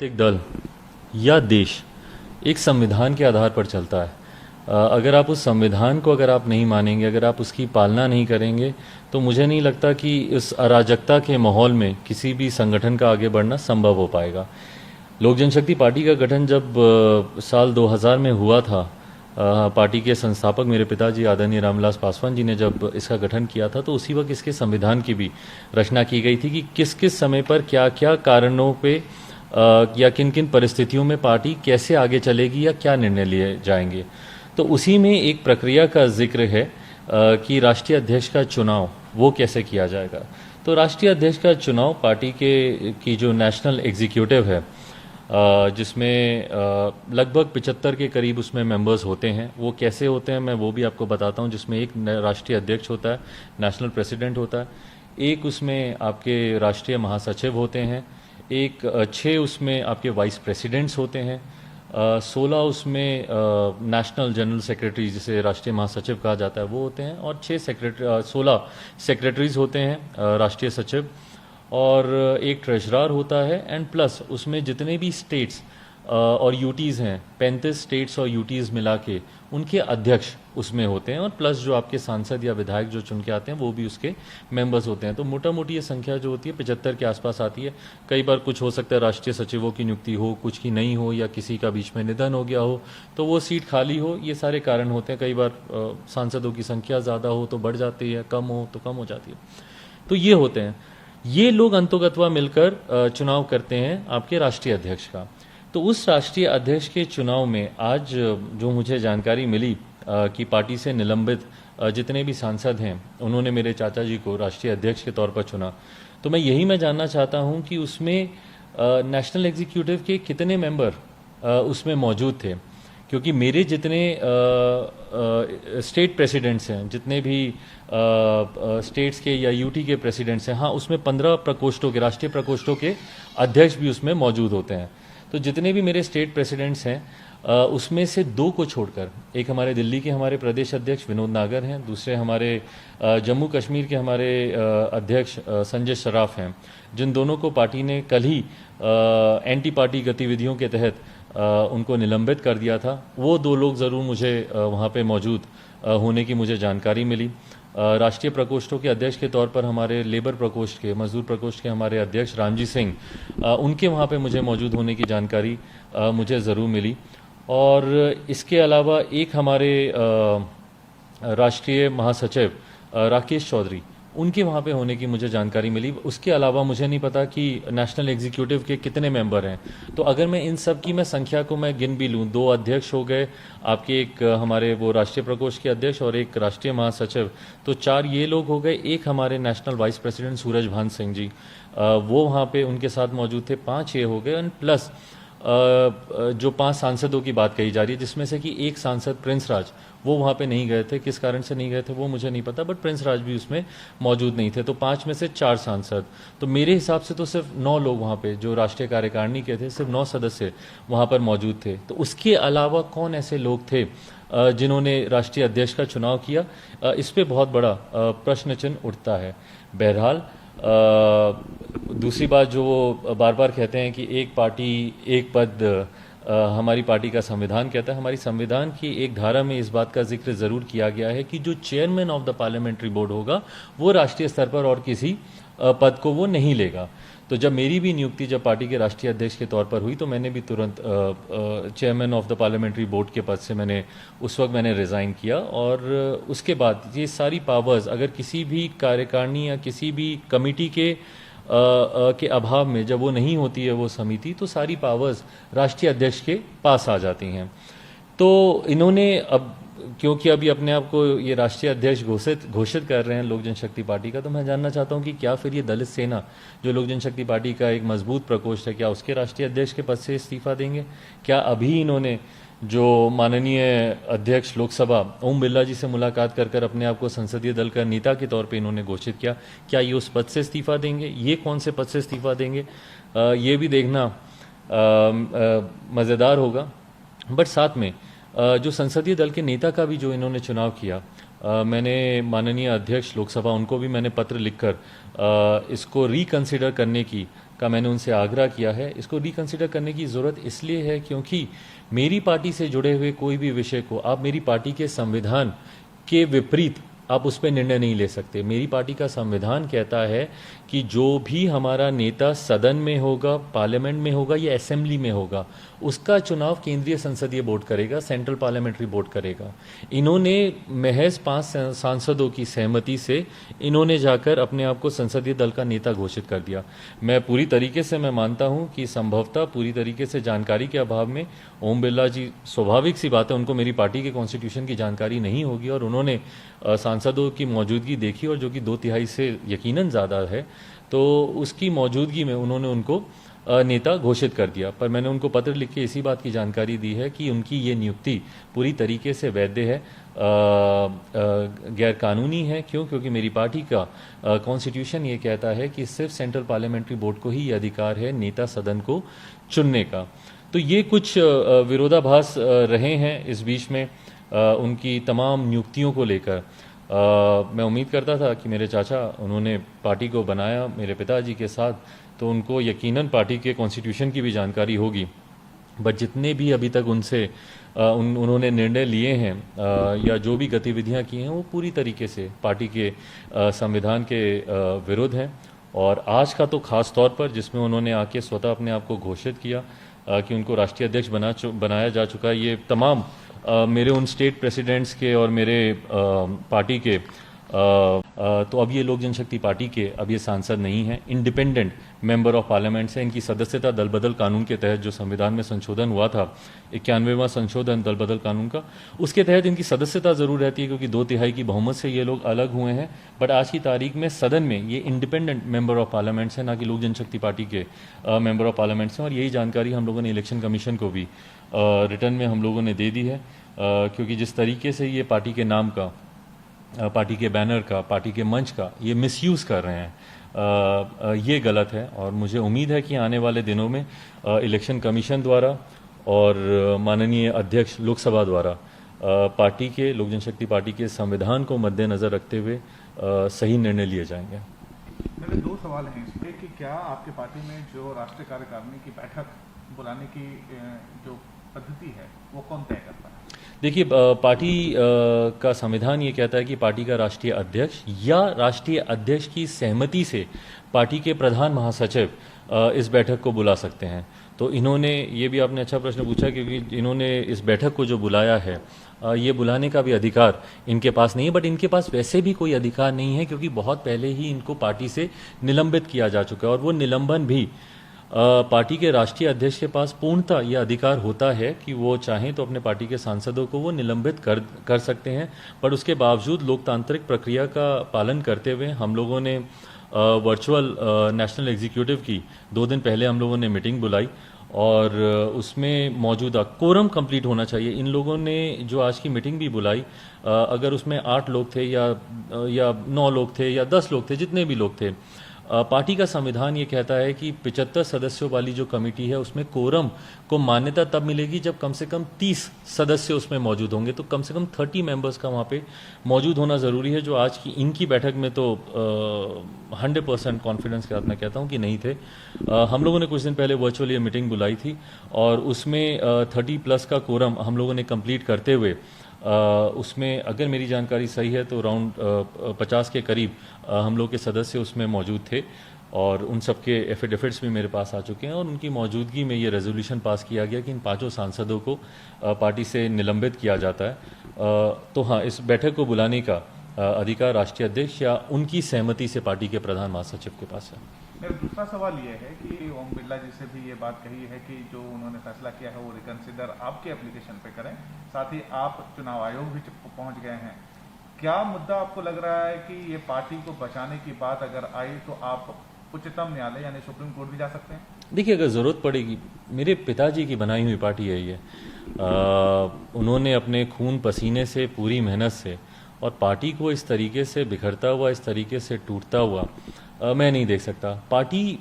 राजनीतिक दल या देश एक संविधान के आधार पर चलता है। अगर आप उस संविधान को अगर आप नहीं मानेंगे, अगर आप उसकी पालना नहीं करेंगे, तो मुझे नहीं लगता कि इस अराजकता के माहौल में किसी भी संगठन का आगे बढ़ना संभव हो पाएगा। लोक जनशक्ति पार्टी का गठन जब साल 2000 में हुआ था, पार्टी के संस्थापक मेरे पिताजी आदरणीय रामविलास पासवान जी ने जब इसका गठन किया था, तो उसी वक्त इसके संविधान की भी रचना की गई थी कि किस किस समय पर क्या क्या कारणों पे या किन किन परिस्थितियों में पार्टी कैसे आगे चलेगी या क्या निर्णय लिए जाएंगे। तो उसी में एक प्रक्रिया का जिक्र है कि राष्ट्रीय अध्यक्ष का चुनाव वो कैसे किया जाएगा। तो राष्ट्रीय अध्यक्ष का चुनाव पार्टी की जो नेशनल एग्जीक्यूटिव है, जिसमें लगभग 75 के करीब उसमें मेंबर्स होते हैं, वो कैसे होते हैं मैं वो भी आपको बताता हूं। जिसमें एक राष्ट्रीय अध्यक्ष होता है, नेशनल प्रेसिडेंट होता है, एक उसमें आपके राष्ट्रीय महासचिव होते हैं, एक 6 उसमें आपके वाइस प्रेसिडेंट्स होते हैं, 16 उसमें नेशनल जनरल सेक्रेटरी जिसे राष्ट्रीय महासचिव कहा जाता है वो होते हैं, और 16 सेक्रेटरीज होते हैं राष्ट्रीय सचिव, और एक ट्रेजरर होता है, एंड प्लस उसमें जितने भी स्टेट्स और यूटीज़ हैं, 35 स्टेट्स और यूटीज़ मिला के उनके अध्यक्ष उसमें होते हैं, और प्लस जो आपके सांसद या विधायक जो चुन के आते हैं वो भी उसके मेंबर्स होते हैं। तो मोटा मोटी ये संख्या जो होती है 75 के आसपास आती है। कई बार कुछ हो सकता है राष्ट्रीय सचिवों की नियुक्ति हो, कुछ की नहीं हो, या किसी का बीच में निधन हो गया हो तो वो सीट खाली हो, ये सारे कारण होते हैं। कई बार सांसदों की संख्या ज़्यादा हो तो बढ़ जाती है, कम हो तो कम हो जाती है। तो ये होते हैं, ये लोग अंतोगत्वा मिलकर चुनाव करते हैं आपके राष्ट्रीय अध्यक्ष का। तो उस राष्ट्रीय अध्यक्ष के चुनाव में आज जो मुझे जानकारी मिली कि पार्टी से निलंबित जितने भी सांसद हैं उन्होंने मेरे चाचा जी को राष्ट्रीय अध्यक्ष के तौर पर चुना। तो मैं जानना चाहता हूं कि उसमें नेशनल एग्जीक्यूटिव के कितने मेंबर उसमें मौजूद थे, क्योंकि मेरे जितने स्टेट प्रेसिडेंट्स हैं, जितने भी स्टेट्स के या यूटी के प्रेसिडेंट्स हैं, हाँ उसमें 15 प्रकोष्ठों के राष्ट्रीय प्रकोष्ठों के अध्यक्ष भी उसमें मौजूद होते हैं। तो जितने भी मेरे स्टेट प्रेसिडेंट्स हैं उसमें से 2 को छोड़कर, एक हमारे दिल्ली के हमारे प्रदेश अध्यक्ष विनोद नागर हैं, दूसरे हमारे जम्मू कश्मीर के हमारे अध्यक्ष संजय सराफ हैं, जिन दोनों को पार्टी ने कल ही एंटी पार्टी गतिविधियों के तहत उनको निलंबित कर दिया था। वो 2 लोग ज़रूर मुझे वहाँ पे मौजूद होने की मुझे जानकारी मिली। राष्ट्रीय प्रकोष्ठों के अध्यक्ष के तौर पर हमारे लेबर प्रकोष्ठ के, मजदूर प्रकोष्ठ के हमारे अध्यक्ष रामजी सिंह, उनके वहाँ पे मुझे मौजूद होने की जानकारी मुझे ज़रूर मिली। और इसके अलावा एक हमारे राष्ट्रीय महासचिव राकेश चौधरी, उनके वहाँ पे होने की मुझे जानकारी मिली। उसके अलावा मुझे नहीं पता कि नेशनल एग्जीक्यूटिव के कितने मेंबर हैं। तो अगर मैं इन सब की संख्या को मैं गिन भी लूँ, 2 अध्यक्ष हो गए आपके, एक हमारे वो राष्ट्रीय प्रकोष्ठ के अध्यक्ष और एक राष्ट्रीय महासचिव, तो 4 ये लोग हो गए। एक हमारे नेशनल वाइस प्रेसिडेंट सूरज भान सिंह जी, वो वहाँ पे उनके साथ मौजूद थे, 5 ये हो गए। एंड प्लस जो 5 सांसदों की बात कही जा रही है, जिसमें से कि एक सांसद प्रिंस राज, वो वहाँ पे नहीं गए थे। किस कारण से नहीं गए थे वो मुझे नहीं पता, बट प्रिंस राज भी उसमें मौजूद नहीं थे। तो 5 में से 4 सांसद, तो मेरे हिसाब से तो सिर्फ 9 लोग वहाँ पे जो राष्ट्रीय कार्यकारिणी के थे, सिर्फ 9 सदस्य वहाँ पर मौजूद थे। तो उसके अलावा कौन ऐसे लोग थे जिन्होंने राष्ट्रीय अध्यक्ष का चुनाव किया, इस पर बहुत बड़ा प्रश्न चिन्ह उठता है। बहरहाल दूसरी बात जो वो बार बार कहते हैं कि एक पार्टी एक पद, हमारी पार्टी का संविधान कहता है, हमारी संविधान की एक धारा में इस बात का जिक्र ज़रूर किया गया है कि जो chairman of the parliamentary board होगा वो राष्ट्रीय स्तर पर और किसी पद को वो नहीं लेगा। तो जब मेरी भी नियुक्ति जब पार्टी के राष्ट्रीय अध्यक्ष के तौर पर हुई, तो मैंने भी तुरंत chairman of the parliamentary board के पद से उस वक्त मैंने रिज़ाइन किया। और उसके बाद ये सारी पावर्स अगर किसी भी कार्यकारिणी या किसी भी कमेटी के अभाव में जब वो नहीं होती है वो समिति, तो सारी पावर्स राष्ट्रीय अध्यक्ष के पास आ जाती हैं। तो इन्होंने अब क्योंकि अभी अपने आप को ये राष्ट्रीय अध्यक्ष घोषित कर रहे हैं लोक जनशक्ति पार्टी का, तो मैं जानना चाहता हूं कि क्या फिर ये दलित सेना जो लोक जनशक्ति पार्टी का एक मजबूत प्रकोष्ठ है, क्या उसके राष्ट्रीय अध्यक्ष के पद से इस्तीफा देंगे? क्या अभी इन्होंने जो माननीय अध्यक्ष लोकसभा ओम बिरला जी से मुलाकात कर अपने आप को संसदीय दल का नेता के तौर पे इन्होंने घोषित किया, क्या ये उस पद से इस्तीफा देंगे? ये कौन से पद से इस्तीफा देंगे ये भी देखना मज़ेदार होगा। बट साथ में जो संसदीय दल के नेता का भी जो इन्होंने चुनाव किया, मैंने माननीय अध्यक्ष लोकसभा उनको भी मैंने पत्र लिखकर इसको रिकंसिडर करने की का मैंने उनसे आग्रह किया है। इसको रिकंसिडर करने की ज़रूरत इसलिए है क्योंकि मेरी पार्टी से जुड़े हुए कोई भी विषय को आप मेरी पार्टी के संविधान के विपरीत आप उस पर निर्णय नहीं ले सकते। मेरी पार्टी का संविधान कहता है कि जो भी हमारा नेता सदन में होगा, पार्लियामेंट में होगा या असेंबली में होगा, उसका चुनाव केंद्रीय संसदीय बोर्ड करेगा, सेंट्रल पार्लियामेंट्री बोर्ड करेगा। इन्होंने महज 5 सांसदों की सहमति से इन्होंने जाकर अपने आप को संसदीय दल का नेता घोषित कर दिया। मैं पूरी तरीके से मैं मानता हूं कि संभवतः पूरी तरीके से जानकारी के अभाव में ओम बिरला जी, स्वाभाविक सी बात है, उनको मेरी पार्टी के कॉन्स्टिट्यूशन की जानकारी नहीं होगी और उन्होंने सांसदों की मौजूदगी देखी और जो कि 2/3 से यकीनन ज़्यादा है, तो उसकी मौजूदगी में उन्होंने उनको नेता घोषित कर दिया। पर मैंने उनको पत्र लिख के इसी बात की जानकारी दी है कि उनकी ये नियुक्ति पूरी तरीके से वैध है, गैर कानूनी है। क्यों? क्योंकि मेरी पार्टी का कॉन्स्टिट्यूशन ये कहता है कि सिर्फ सेंट्रल पार्लियामेंट्री बोर्ड को ही ये अधिकार है नेता सदन को चुनने का। तो ये कुछ विरोधाभास रहे हैं इस बीच में उनकी तमाम नियुक्तियों को लेकर। मैं उम्मीद करता था कि मेरे चाचा, उन्होंने पार्टी को बनाया मेरे पिताजी के साथ, तो उनको यकीनन पार्टी के कॉन्स्टिट्यूशन की भी जानकारी होगी। बट जितने भी अभी तक उनसे उन्होंने निर्णय लिए हैं या जो भी गतिविधियां की हैं, वो पूरी तरीके से पार्टी के संविधान के विरुद्ध हैं। और आज का तो खास तौर पर, जिसमें उन्होंने आके स्वतः अपने आप को घोषित किया कि उनको राष्ट्रीय अध्यक्ष बनाया जा चुका है, ये तमाम मेरे उन स्टेट प्रेसिडेंट्स के और मेरे पार्टी के तो अब ये लोक जनशक्ति पार्टी के अब ये सांसद नहीं हैं, इंडिपेंडेंट मेंबर ऑफ पार्लियामेंट से। इनकी सदस्यता दल बदल कानून के तहत, जो संविधान में संशोधन हुआ था, 91वां संशोधन दल बदल कानून का, उसके तहत इनकी सदस्यता जरूर रहती है क्योंकि 2/3 की बहुमत से ये लोग अलग हुए हैं। बट आज की तारीख में सदन में ये इंडिपेंडेंट मेंबर ऑफ पार्लियामेंट है, ना कि लोक जनशक्ति पार्टी के मेंबर ऑफ पार्लियामेंट हैं। और यही जानकारी हम लोगों ने इलेक्शन कमीशन को भी रिटर्न में हम लोगों ने दे दी है, क्योंकि जिस तरीके से ये पार्टी के नाम का, पार्टी के बैनर का, पार्टी के मंच का ये मिसयूज़ कर रहे हैं, ये गलत है। और मुझे उम्मीद है कि आने वाले दिनों में इलेक्शन कमीशन द्वारा और माननीय अध्यक्ष लोकसभा द्वारा पार्टी के, लोक जनशक्ति पार्टी के संविधान को मद्देनज़र रखते हुए सही निर्णय लिए जाएंगे। मेरे 2 सवाल हैं इस पर कि क्या आपके पार्टी में जो राष्ट्रीय कार्यकारिणी की बैठक बुलाने की जो पद्धति है वो कौन तय करता है? देखिए, पार्टी का संविधान ये कहता है कि पार्टी का राष्ट्रीय अध्यक्ष या राष्ट्रीय अध्यक्ष की सहमति से पार्टी के प्रधान महासचिव इस बैठक को बुला सकते हैं। तो इन्होंने, ये भी आपने अच्छा प्रश्न पूछा, क्योंकि इन्होंने इस बैठक को जो बुलाया है, ये बुलाने का भी अधिकार इनके पास नहीं है। बट इनके पास वैसे भी कोई अधिकार नहीं है क्योंकि बहुत पहले ही इनको पार्टी से निलंबित किया जा चुका है। और वो निलंबन भी पार्टी के राष्ट्रीय अध्यक्ष के पास पूर्णतः यह अधिकार होता है कि वो चाहें तो अपने पार्टी के सांसदों को वो निलंबित कर सकते हैं। पर उसके बावजूद लोकतांत्रिक प्रक्रिया का पालन करते हुए हम लोगों ने वर्चुअल नेशनल एग्जीक्यूटिव की 2 दिन पहले हम लोगों ने मीटिंग बुलाई और उसमें मौजूदा कोरम कंप्लीट होना चाहिए। इन लोगों ने जो आज की मीटिंग भी बुलाई, अगर उसमें 8 लोग थे या 9 लोग थे या 10 लोग थे, जितने भी लोग थे, पार्टी का संविधान ये कहता है कि 75 सदस्यों वाली जो कमेटी है उसमें कोरम को मान्यता तब मिलेगी जब कम से कम 30 सदस्य उसमें मौजूद होंगे। तो कम से कम 30 मेंबर्स का वहाँ पे मौजूद होना ज़रूरी है, जो आज की इनकी बैठक में तो 100% कॉन्फिडेंस के साथ मैं कहता हूँ कि नहीं थे। हम लोगों ने कुछ दिन पहले वर्चुअल ये मीटिंग बुलाई थी और उसमें 30+ का कोरम हम लोगों ने कंप्लीट करते हुए उसमें, अगर मेरी जानकारी सही है तो अराउंड 50 के करीब हम लोग के सदस्य उसमें मौजूद थे और उन सब के एफिडेविट्स भी मेरे पास आ चुके हैं। और उनकी मौजूदगी में ये रेजोल्यूशन पास किया गया कि इन 5 सांसदों को पार्टी से निलंबित किया जाता है। तो हाँ, इस बैठक को बुलाने का अधिकार राष्ट्रीय अध्यक्ष या उनकी सहमति से पार्टी के प्रधान महासचिव के पास है। मेरा दूसरा सवाल ये है कि ओम बिरला जी से भी ये बात कही है कि जो उन्होंने फैसला किया है वो रिकंसिडर आपके एप्लीकेशन पे करें, साथ ही आप चुनाव आयोग भी पहुंच गए हैं। क्या मुद्दा आपको लग रहा है कि ये पार्टी को बचाने की बात अगर आई तो आप उच्चतम न्यायालय यानी सुप्रीम कोर्ट भी जा सकते हैं? देखिए, अगर ज़रूरत पड़ेगी, मेरे पिताजी की बनाई हुई पार्टी है ये, उन्होंने अपने खून पसीने से, पूरी मेहनत से, और पार्टी को इस तरीके से बिखरता हुआ, इस तरीके से टूटता हुआ मैं नहीं देख सकता। पार्टी,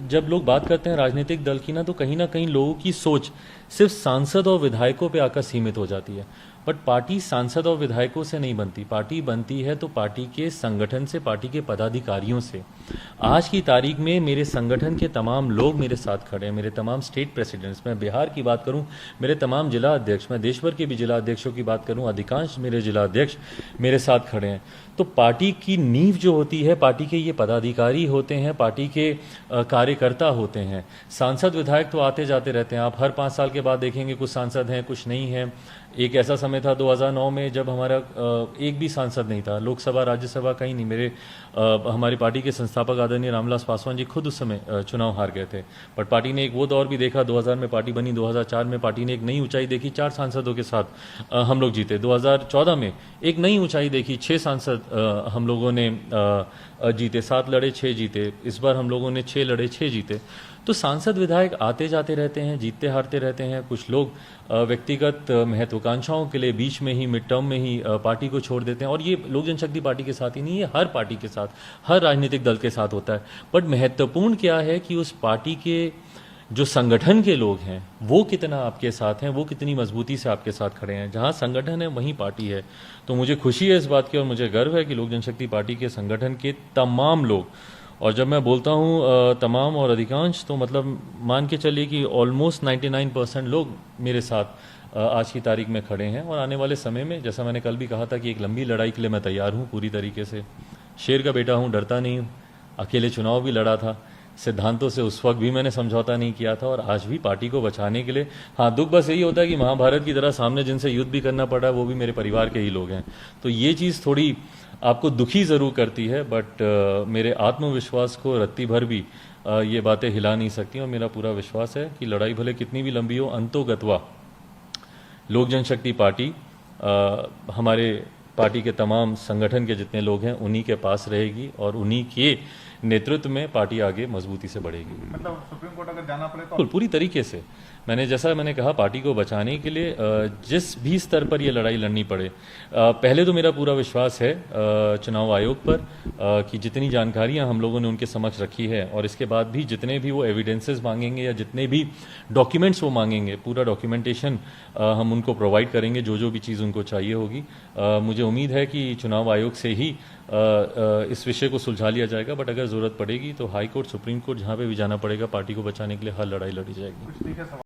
जब लोग बात करते हैं राजनीतिक दल की ना, तो कहीं ना कहीं लोगों की सोच सिर्फ सांसद और विधायकों पे आकर सीमित हो जाती है। बट पार्टी सांसद और विधायकों से नहीं बनती, पार्टी बनती है तो पार्टी के संगठन से, पार्टी के पदाधिकारियों से। आज की तारीख में मेरे संगठन के तमाम लोग मेरे साथ खड़े हैं, मेरे तमाम स्टेट प्रेसिडेंट्स, मैं बिहार की बात करूं, मेरे तमाम जिला अध्यक्ष, मैं देश भर के भी जिला अध्यक्षों की बात करूं, अधिकांश मेरे जिला अध्यक्ष मेरे साथ खड़े हैं। तो पार्टी की नींव जो होती है, पार्टी के ये पदाधिकारी होते हैं, पार्टी के कार्यकर्ता होते हैं। सांसद विधायक तो आते जाते रहते हैं, आप हर 5 साल के बाद देखेंगे कुछ सांसद हैं, कुछ नहीं हैं। एक ऐसा समय था 2009 में जब हमारा एक भी सांसद नहीं था, लोकसभा राज्यसभा कहीं नहीं। हमारी पार्टी के संस्थापक आदरणीय रामविलास पासवान जी खुद उस समय चुनाव हार गए थे, बट पार्टी ने एक वो दौर भी देखा। 2000 में पार्टी बनी, 2004 में पार्टी ने एक नई ऊंचाई देखी, 4 सांसदों के साथ हम लोग जीते। 2014 में एक नई ऊंचाई देखी, 6 सांसद हम लोगों ने जीते, 7 लड़े 6 जीते। इस बार हम लोगों ने 6 लड़े 6 जीते। तो सांसद विधायक आते जाते रहते हैं, जीतते हारते रहते हैं। कुछ लोग व्यक्तिगत महत्वाकांक्षाओं के लिए बीच में ही, मिड टर्म में ही पार्टी को छोड़ देते हैं, और ये लोक जनशक्ति पार्टी के साथ ही नहीं, ये हर पार्टी के साथ, हर राजनीतिक दल के साथ होता है। बट महत्वपूर्ण क्या है कि उस पार्टी के जो संगठन के लोग हैं वो कितना आपके साथ हैं, वो कितनी मजबूती से आपके साथ खड़े हैं। जहां संगठन है वहीं पार्टी है। तो मुझे खुशी है इस बात की और मुझे गर्व है कि लोक जनशक्ति पार्टी के संगठन के तमाम लोग, और जब मैं बोलता हूं तमाम और अधिकांश, तो मतलब मान के चलिए कि ऑलमोस्ट 99% लोग मेरे साथ आज की तारीख में खड़े हैं। और आने वाले समय में, जैसा मैंने कल भी कहा था, कि एक लंबी लड़ाई के लिए मैं तैयार हूं पूरी तरीके से। शेर का बेटा हूं, डरता नहीं हूं। अकेले चुनाव भी लड़ा था, सिद्धांतों से उस वक्त भी मैंने समझौता नहीं किया था, और आज भी पार्टी को बचाने के लिए। हाँ, दुख बस यही होता है कि महाभारत की तरह सामने जिनसे युद्ध भी करना पड़ा वो भी मेरे परिवार के ही लोग हैं। तो ये चीज़ थोड़ी आपको दुखी ज़रूर करती है, बट मेरे आत्मविश्वास को रत्ती भर भी ये बातें हिला नहीं सकती। और मेरा पूरा विश्वास है कि लड़ाई भले कितनी भी लंबी हो, अंतोगत्वा लोक जनशक्ति पार्टी हमारे पार्टी के तमाम संगठन के जितने लोग हैं उन्हीं के पास रहेगी, और उन्हीं के नेतृत्व में पार्टी आगे मजबूती से बढ़ेगी। मतलब सुप्रीम कोर्ट अगर जाना पड़े तो बिल्कुल पूरी तरीके से। मैंने कहा, पार्टी को बचाने के लिए जिस भी स्तर पर ये लड़ाई लड़नी पड़े, पहले तो मेरा पूरा विश्वास है चुनाव आयोग पर कि जितनी जानकारियां हम लोगों ने उनके समक्ष रखी है, और इसके बाद भी जितने भी वो एविडेंसेस मांगेंगे या जितने भी डॉक्यूमेंट्स वो मांगेंगे, पूरा डॉक्यूमेंटेशन हम उनको प्रोवाइड करेंगे, जो भी चीज़ उनको चाहिए होगी। मुझे उम्मीद है कि चुनाव आयोग से ही इस विषय को सुलझा लिया जाएगा। बट अगर ज़रूरत पड़ेगी तो हाई कोर्ट, सुप्रीम कोर्ट, जहाँ पे भी जाना पड़ेगा पार्टी को बचाने के लिए, हर लड़ाई लड़ी जाएगी। कुछ ठीक है।